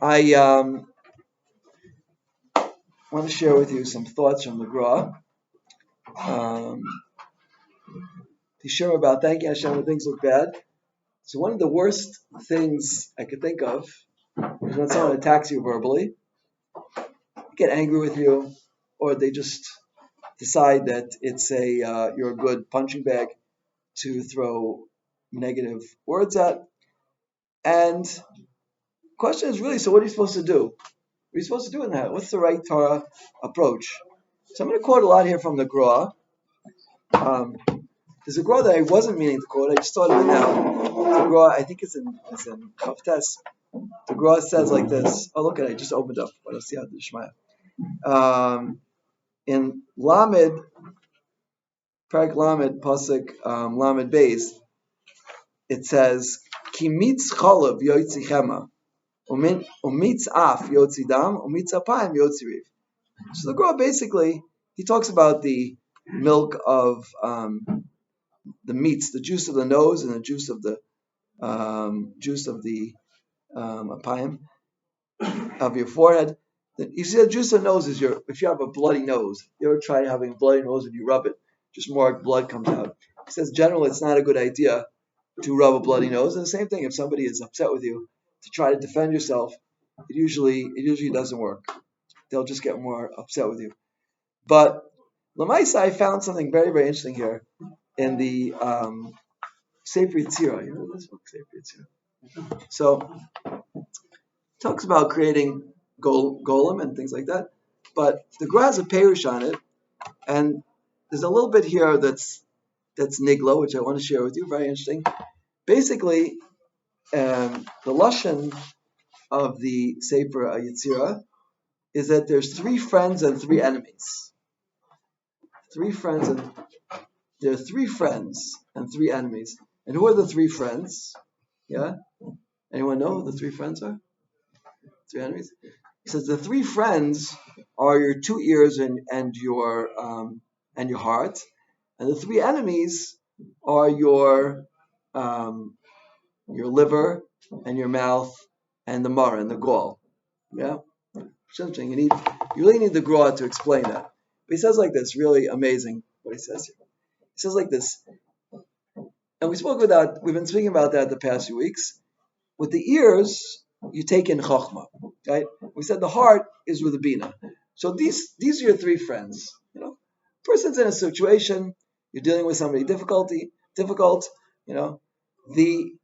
I want to share with you some thoughts from the Gra. Um, to share about thanking Hashem when things look bad. So one of the worst things I could think of is when someone attacks you verbally, get angry with you, or they just decide that it's you're a good punching bag to throw negative words at. And the question is really, so what are you supposed to do? What are you supposed to do in that? What's the right Torah approach? So I'm going to quote a lot here from the Gra. There's a Gra that I wasn't meaning to quote. I just thought of it now. The Gra, I think it's in Chavtes. The Gra says like this. Oh, look at it. I just opened up. What else? Yeah, the Shmaya. In Lamed, Parak Lamed, Pasuk Lamed Beis, it says, Ki mitz cholav yotzi chema, umitz af yotzi dam, umitz apayim yotzi riv. So the Gra basically, he talks about the milk of the meats, the juice of the nose and the juice of the apayim of your forehead. You see, the juice of the nose is if you have a bloody nose, you ever try having a bloody nose and you rub it, just more blood comes out. He says, generally, it's not a good idea to rub a bloody nose. And the same thing, if somebody is upset with you, to try to defend yourself, it usually doesn't work. They'll just get more upset with you. But Lamaisa, I found something very, very interesting here in the Sefer Yetzirah. You know this book, Sefer Yetzirah? So, it talks about creating golem and things like that. But the Gra has a perush on it, and there's a little bit here that's niglo, which I want to share with you. Very interesting. Basically, the lashon of the Sefer Yetzirah is that there's 3 friends and 3 enemies. There are 3 friends and 3 enemies. And who are the 3 friends? Yeah? Anyone know who the 3 friends are? 3 enemies? He says the 3 friends are your 2 ears and your heart, and the 3 enemies are your liver and your mouth and the mara and the gall. Yeah, it's interesting. You really need the Gra to explain that. But he says like this, really amazing what he says here. He says like this, and we've been speaking about that the past few weeks. With the ears, you take in Chokhmah, right? We said the heart is with the Bina. So these are your 3 friends. You know, person's in a situation, you're dealing with somebody difficult. You know, the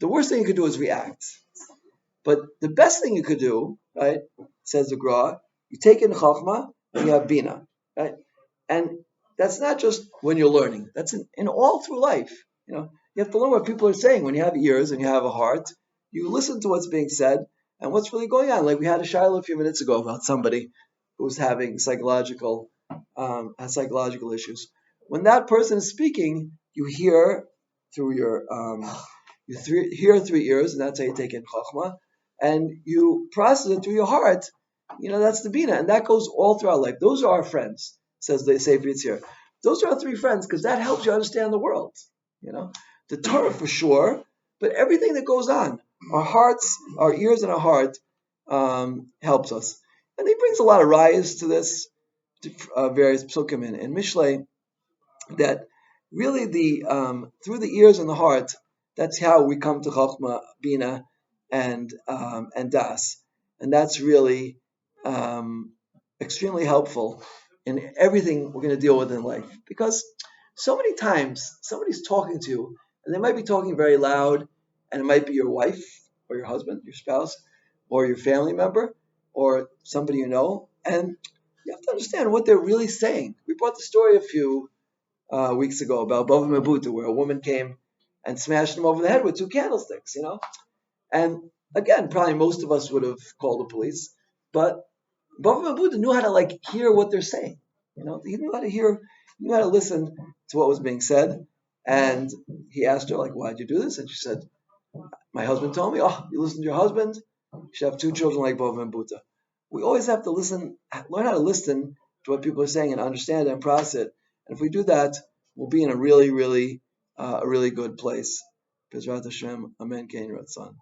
worst thing you could do is react. But the best thing you could do, right, says the Gra, you take in Chachma and you have Bina, right? And that's not just when you're learning. That's in all through life. You know, you have to learn what people are saying. When you have ears and you have a heart, you listen to what's being said and what's really going on. Like we had a shiloh a few minutes ago about somebody who was having psychological issues. When that person is speaking, you hear through your hear through ears, and that's how you take in Chachma, and you process it through your heart. You know, that's the Bina, and that goes all throughout life. Those are our friends, says the Sefer Yetzirah. Those are our 3 friends, because that helps you understand the world. You know, the Torah for sure, but everything that goes on, our hearts, our ears and our heart helps us. And he brings a lot of rayas to this, various psukim in Mishlei, that really through the ears and the heart, that's how we come to Chachma, Bina, and Das, and that's really extremely helpful in everything we're going to deal with in life. Because so many times somebody's talking to you, and they might be talking very loud, and it might be your wife or your husband, your spouse, or your family member, or somebody you know, and you have to understand what they're really saying. We brought the story a few weeks ago about Bava Mebuta, where a woman came and smashed him over the head with 2 candlesticks, you know. And again, probably most of us would have called the police, but Bava Mebuta knew how to hear what they're saying. You know, he knew how to listen to what was being said. And he asked her, why'd you do this? And she said, my husband told me. Oh, you listen to your husband? You should have 2 children like Bava Mebuta. We always have to learn how to listen to what people are saying and understand it and process it. And if we do that, we'll be in a really, really, a really good place. Bezrat Hashem, Amen, Kein Ratzon.